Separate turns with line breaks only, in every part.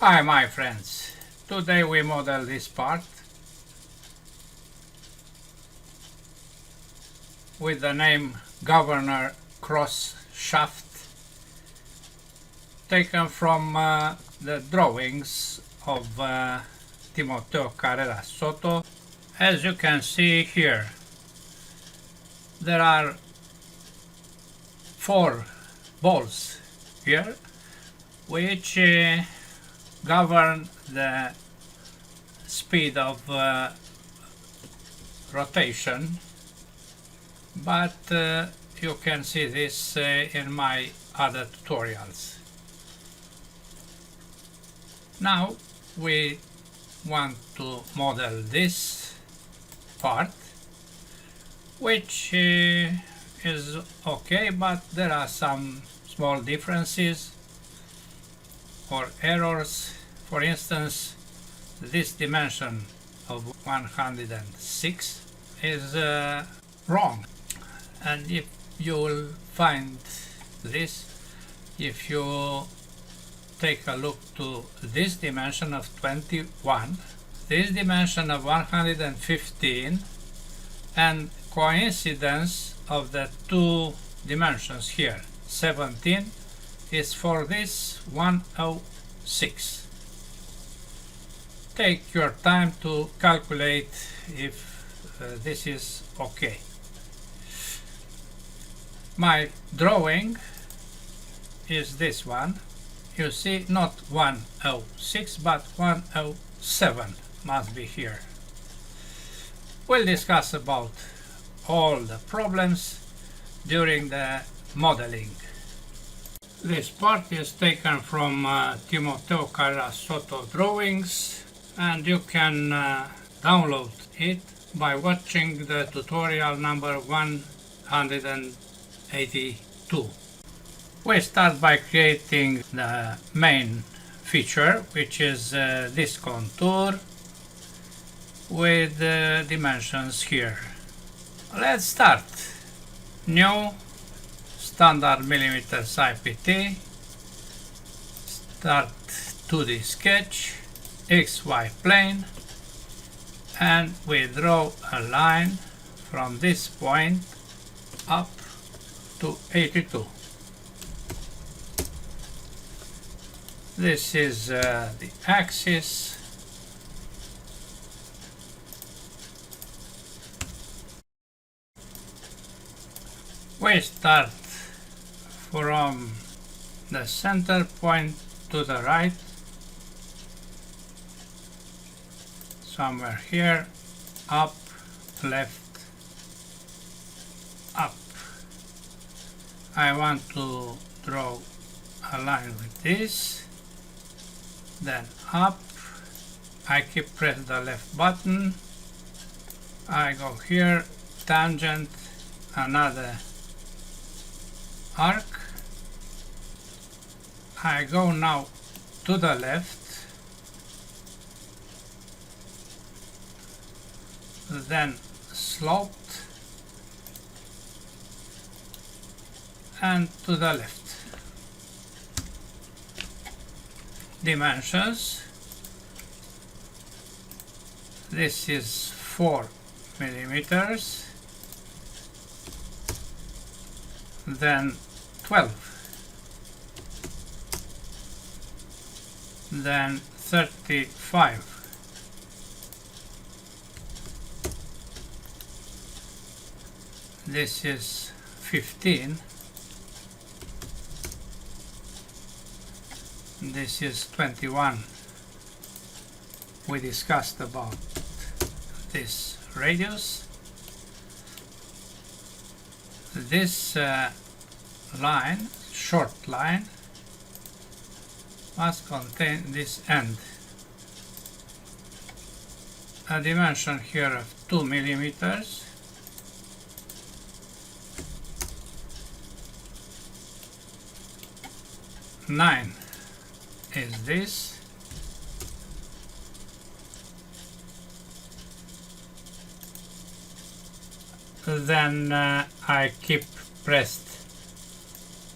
Hi my friends, today we model this part with the name Governor Cross Shaft, taken from the drawings of Timoteo Carrera Soto. As you can see here, there are 4 balls here which govern the speed of rotation, but you can see this in my other tutorials. Now we want to model this part, which is okay, but there are some small differences or errors. For instance, this dimension of 106 is wrong, and if you will find this if you take a look to this dimension of 21, this dimension of 115, and coincidence of the 2 dimensions here 17 is for this 106. Take your time to calculate if this is okay. My drawing is this one. You see, not 106 but 107 must be here. We'll discuss about all the problems during the modeling. This part is taken from Timoteo Carrera Soto drawings, and you can download it by watching the tutorial number 182. We start by creating the main feature, which is this contour with the dimensions here. Let's start. New standard millimeters IPT, start 2D sketch, XY plane, and we draw a line from this point up to 82. This is the axis. We start from the center point to the right, somewhere here, up, left, up. I want to draw a line with this, then up. I keep press the left button. I go here, tangent, another arc. I go now to the left, then sloped, and to the left. Dimensions. This is 4 millimeters, then 12, then 35, this is 15, this is 21. We discussed about this radius. This line, short line, must contain this end. A dimension here of 2 millimeters. Nine is this. Then I keep pressed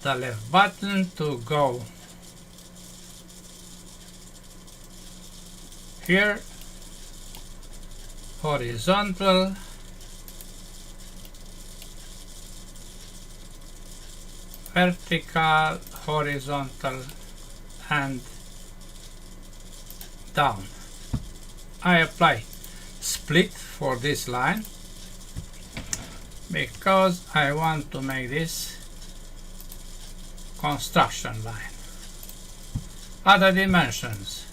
the left button to go here, horizontal, vertical, horizontal, and down. I apply split for this line because I want to make this construction line. Other dimensions: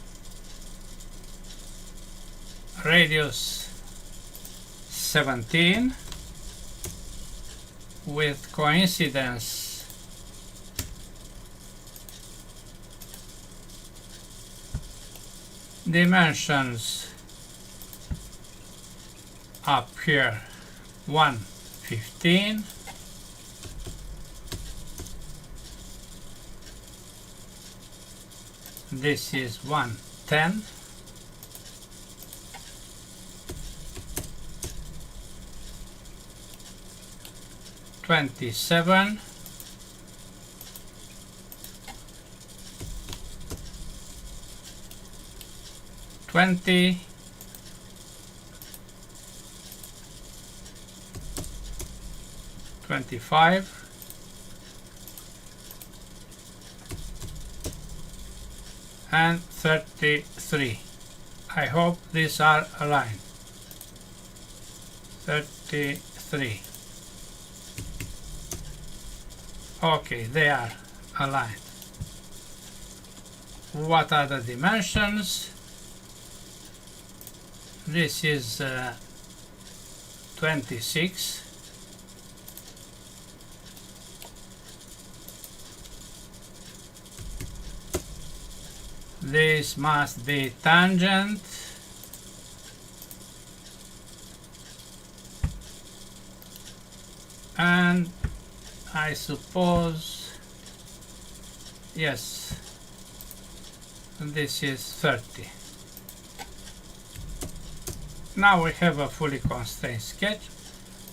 radius 17 with coincidence dimensions up here 115, this is 110, $27, $20, $25, and 33. I hope these are aligned. 33. Okay, they are aligned. What are the dimensions? This is 26. This must be tangent. And I suppose, yes, this is 30. Now we have a fully constrained sketch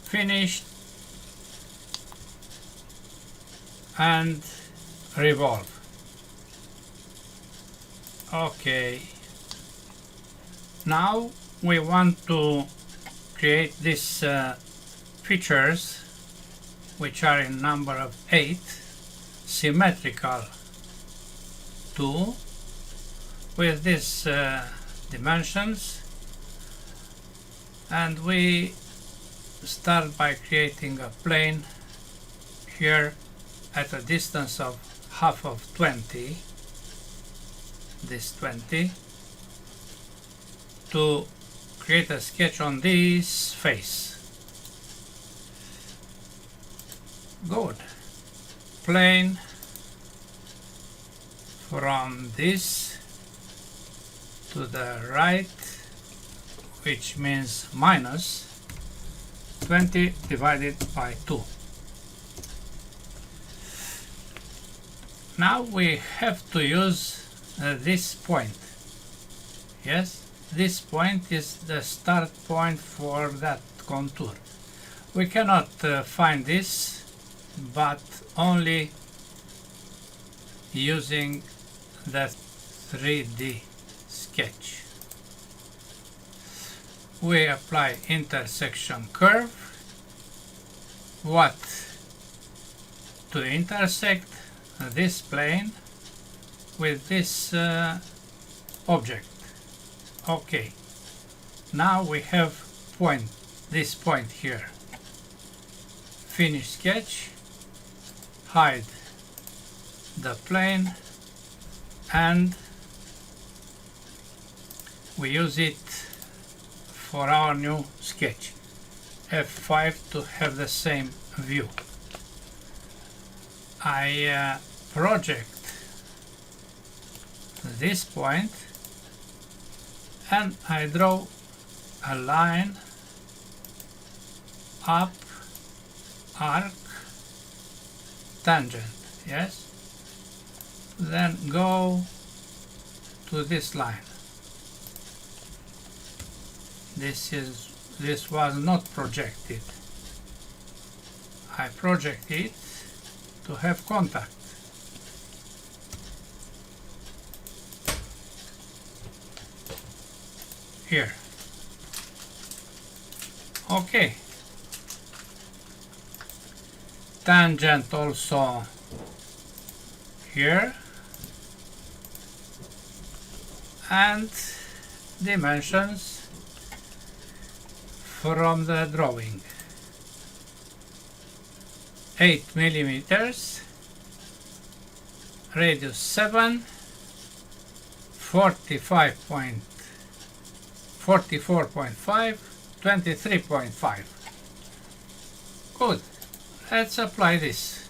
finished, and revolve. Okay, now we want to create these features, which are in number of 8, symmetrical 2 with these dimensions, and we start by creating a plane here at a distance of half of 20, this 20, to create a sketch on this face. Good. Plane from this to the right, which means minus 20 divided by 2. Now we have to use this point. Yes, this point is the start point for that contour. We cannot find this but only using the 3D sketch. We apply intersection curve. What to intersect this plane with this object. Okay, now we have this point here. Finish sketch, hide the plane, and we use it for our new sketch. F5 to have the same view. I project this point and I draw a line up, arc, tangent, yes, then go to this line. This was not projected. I project it to have contact. here. Okay. Tangent also here, and dimensions from the drawing. 8 millimeters, radius 7, 44.5, 23.5. Good. Let's apply this.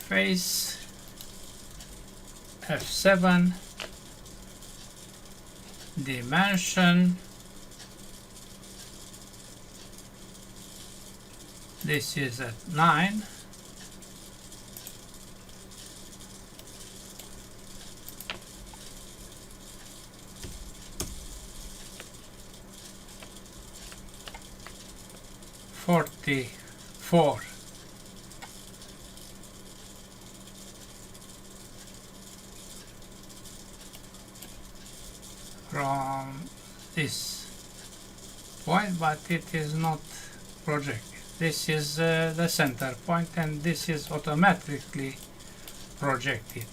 Face F7, dimension, this is at 9, .44 from this point, but it is not projected. This is the center point, and this is automatically projected.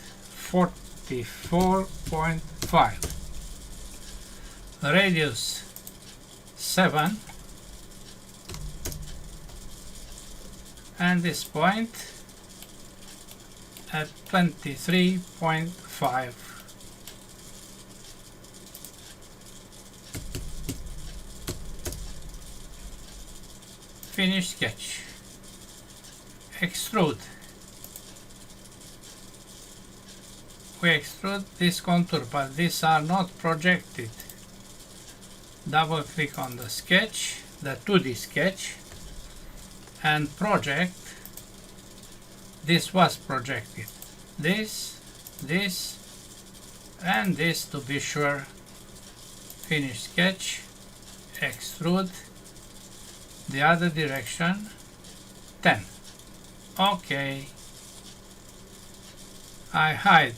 44.5. Radius 7, and this point at 23.5. Finish sketch. Extrude. We extrude this contour, but these are not projected. Double click on the sketch, the 2D sketch, and project. This was projected. This, and this to be sure. Finish sketch. Extrude. The other direction, 10. Okay. I hide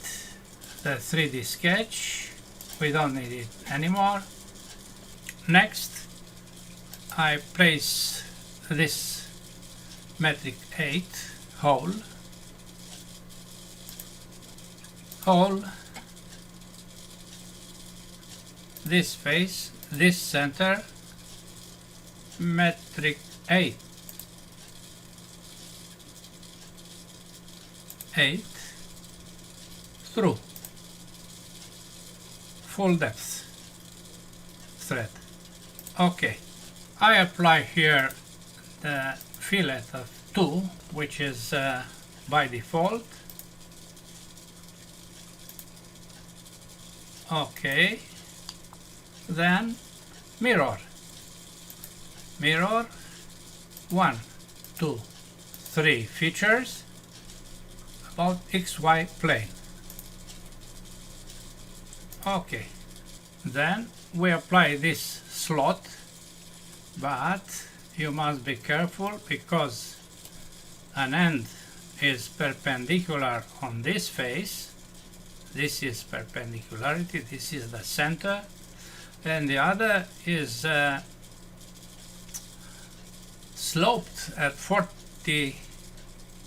the 3D sketch. We don't need it anymore. Next, I place this metric 8 hole, this face, this center, metric 8 through full depth thread. Okay, I apply here the fillet of 2, which is by default. Okay, then mirror. 1, 2, 3 features about XY plane. Okay, then we apply this slot, but you must be careful because an end is perpendicular on this face. This is perpendicularity, this is the center, and the other is sloped at 40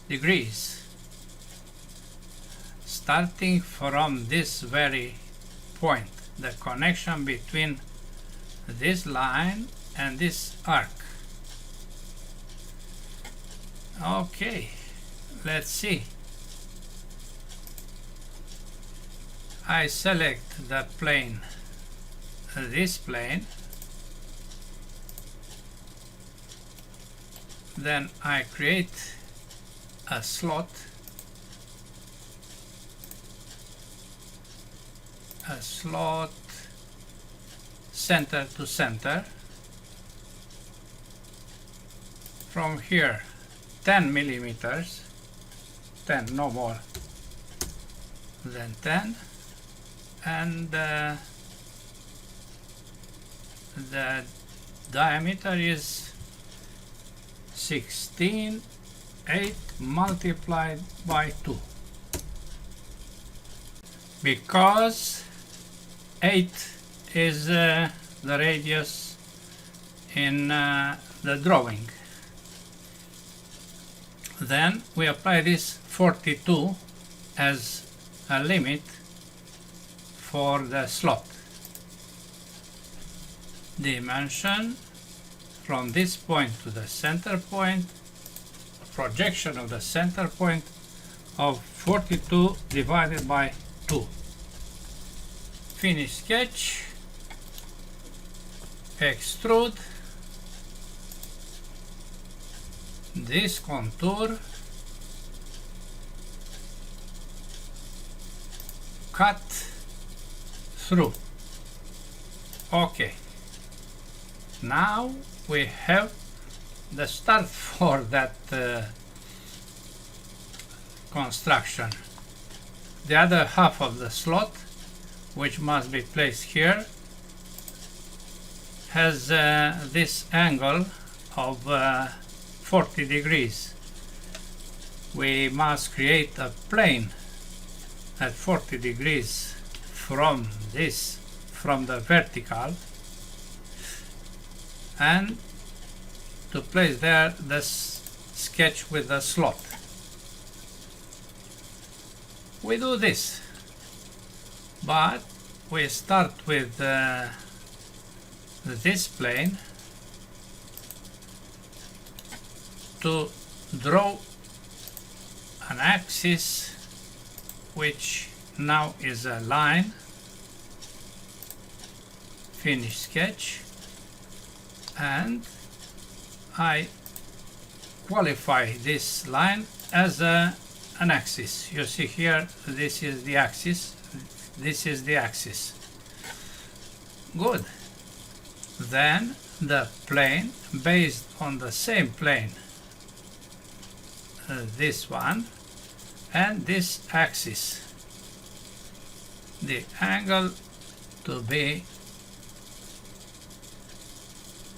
degrees, starting from this very point, the connection between this line and this arc. Okay, let's see. I select the plane, this plane, then I create a slot, center to center. From here 10 millimeters, 10, no more than 10, and the diameter is 16, 8 multiplied by 2. because 8 is the radius in the drawing. Then we apply this 42 as a limit for the slot. Dimension from this point to the center point, projection of the center point of 42 divided by 2. Finish sketch, extrude this contour, cut through. Okay, now we have the start for that construction. The other half of the slot, which must be placed here, has this angle of 40 degrees. We must create a plane at 40 degrees from the vertical, and to place there the sketch with the slot. We do this, but we start with this plane to draw an axis which now is a line. Finish sketch, and I qualify this line as an axis. You see here, this is the axis, this is the axis. Good. Then the plane based on the same plane, this one, and this axis, the angle to be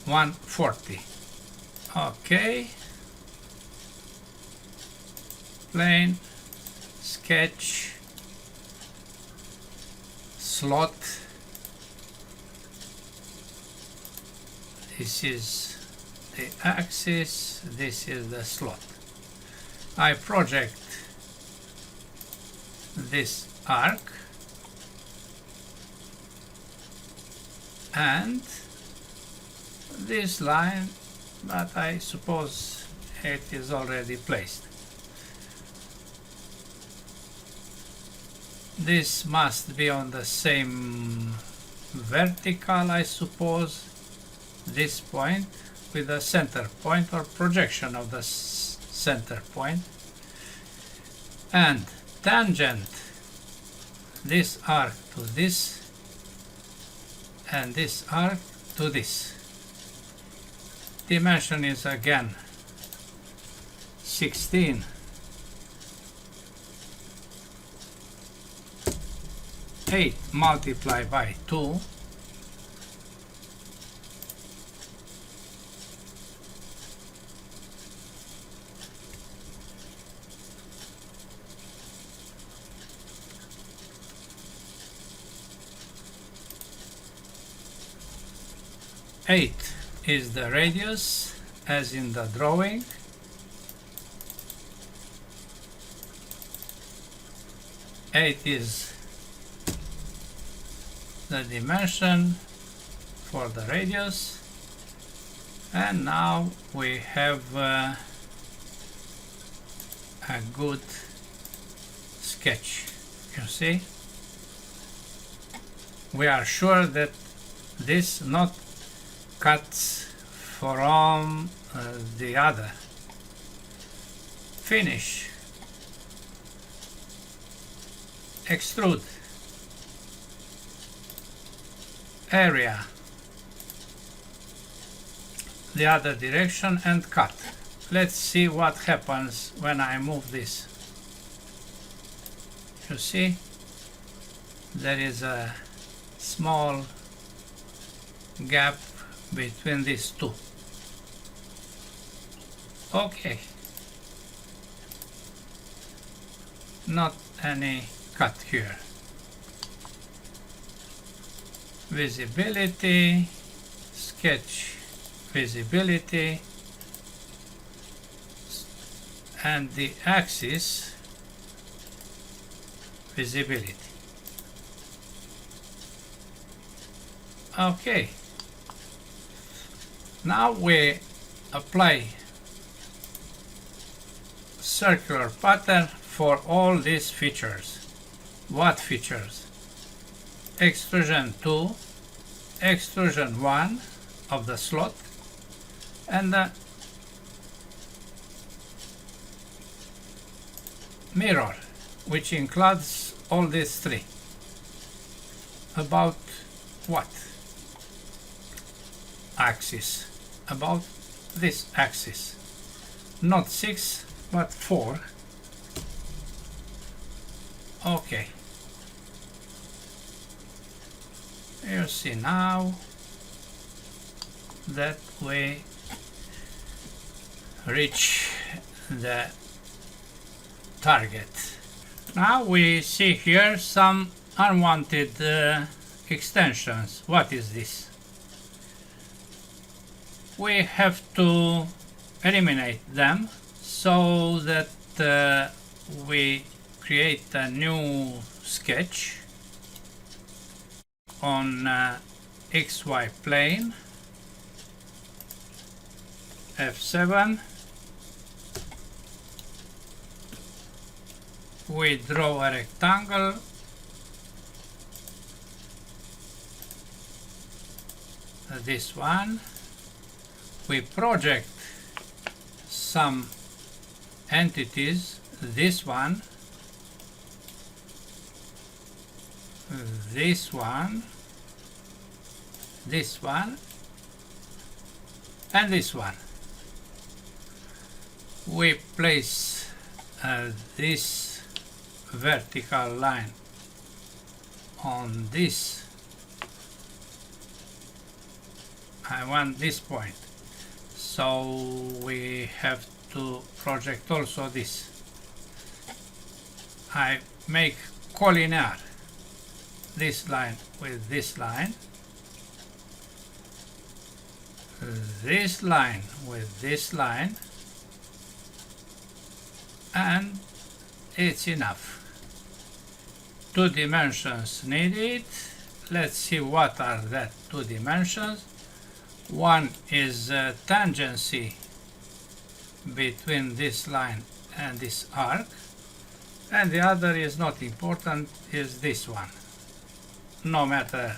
140. Okay, plane, sketch, slot. This is the axis, this is the slot. I project this arc and this line, but I suppose it is already placed. This must be on the same vertical, I suppose, this point with the center point or projection of the center point, and tangent this arc to this and this arc to this. Dimension is again 16. Eight multiplied by 2, eight is the radius as in the drawing. Eight is the dimension for the radius, and now we have a good sketch. You see, we are sure that this not cuts from the other. Finish, extrude, area, the other direction, and cut. Let's see what happens when I move this. You see, there is a small gap between these two. Okay, not any cut here. visibility, sketch visibility, and the axis visibility. Okay, now we apply circular pattern for all these features. What features? Extrusion 2, extrusion 1 of the slot, and the mirror, which includes all these three. About what axis? About this axis. Not 6, but 4. Okay. You see now that we reach the target. Now we see here some unwanted extensions. What is this? We have to eliminate them so that we create a new sketch on XY plane, F7. We draw a rectangle, this one. We project some entities, this one, this one, this one, and this one. We place this vertical line on this. I want this point, so we have to project also this. I make collinear this line with this line, this line with this line, and it's enough. 2 dimensions needed. Let's see what are that 2 dimensions. One is tangency between this line and this arc, and the other is not important, is this one. No matter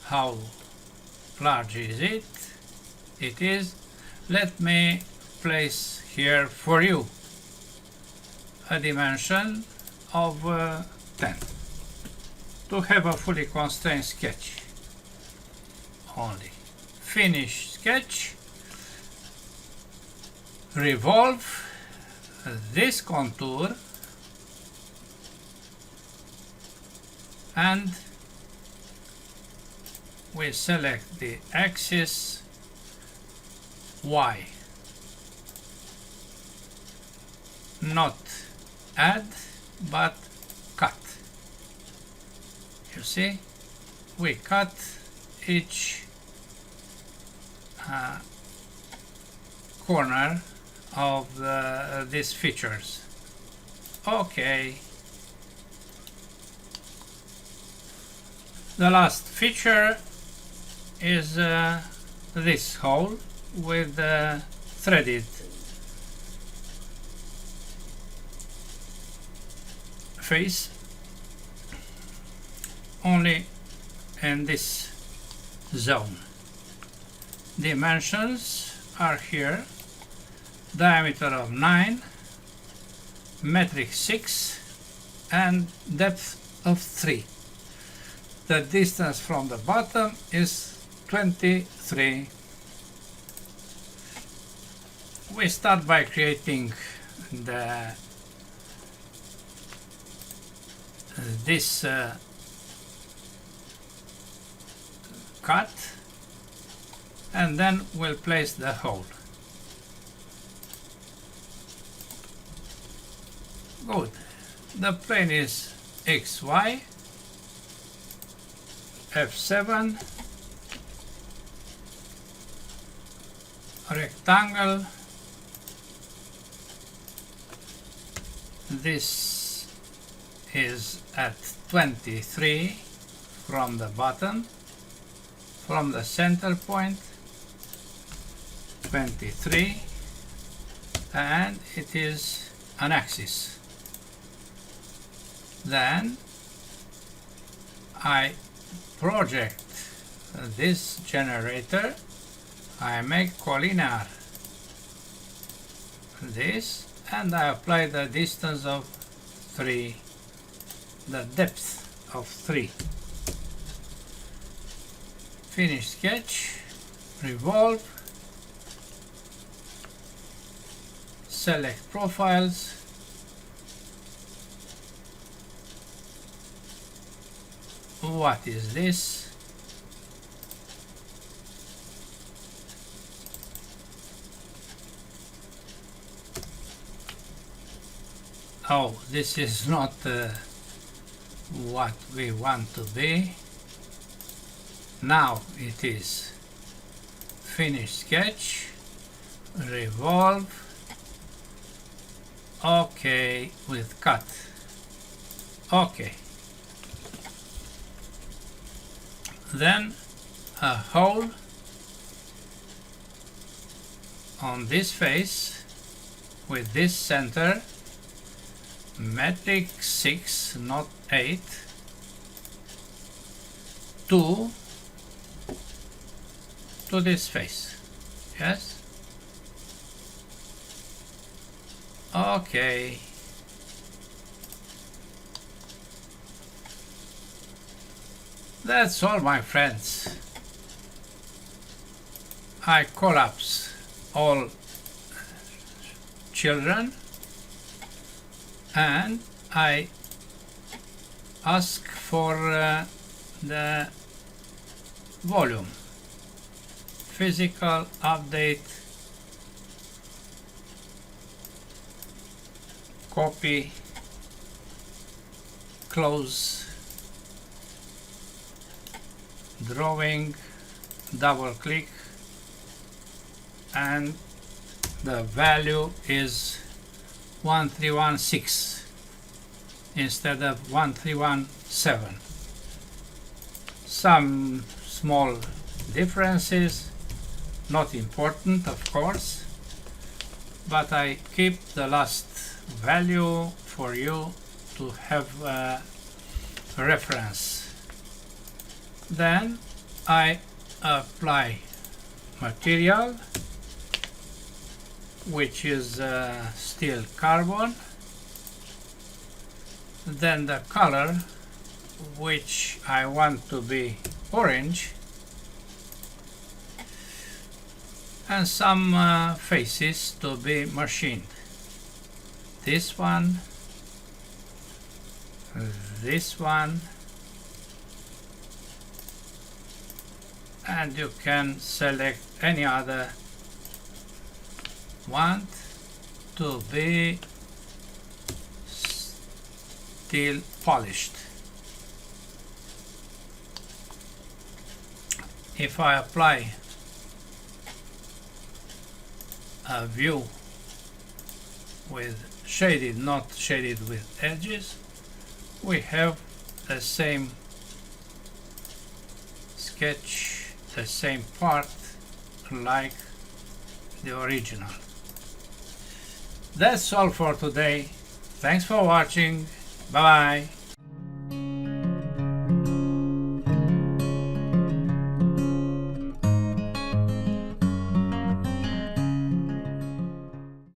how large is it, it is. Let me place here for you a dimension of 10 to have a fully constrained sketch only. Finish sketch, revolve this contour, and we select the axis Y. Not add, but cut. You see, we cut each corner of these features. Okay. The last feature is this hole with the threaded face, only in this zone. Dimensions are here, diameter of 9, metric 6, and depth of 3. The distance from the bottom is 23. We start by creating this cut, and then we'll place the hole. Good. The plane is XY. F7, rectangle. This is at 23 from the bottom, from the center point, 23, and it is an axis. Then I project this generator, I make collinear this, and I apply the distance of 3, the depth of 3. Finish sketch, revolve, select profiles, what is this? Oh, this is not what we want to be. Now it is. Finish sketch, revolve, OK with cut. OK. Then a hole on this face with this center, metric 6, not 8, 2 to this face. Yes? Okay. That's all, my friends. I collapse all children and I ask for the volume. Physical update, copy, close, drawing, double click, and the value is 1316 instead of 1317. Some small differences, not important of course, but I keep the last value for you to have a reference. Then I apply material, which is steel carbon, then the color, which I want to be orange, and some faces to be machined. This one, and you can select any other want to be steel polished. If I apply a view with shaded, not shaded with edges, we have the same sketch, the same part like the original. That's all for today. Thanks for watching. Bye bye.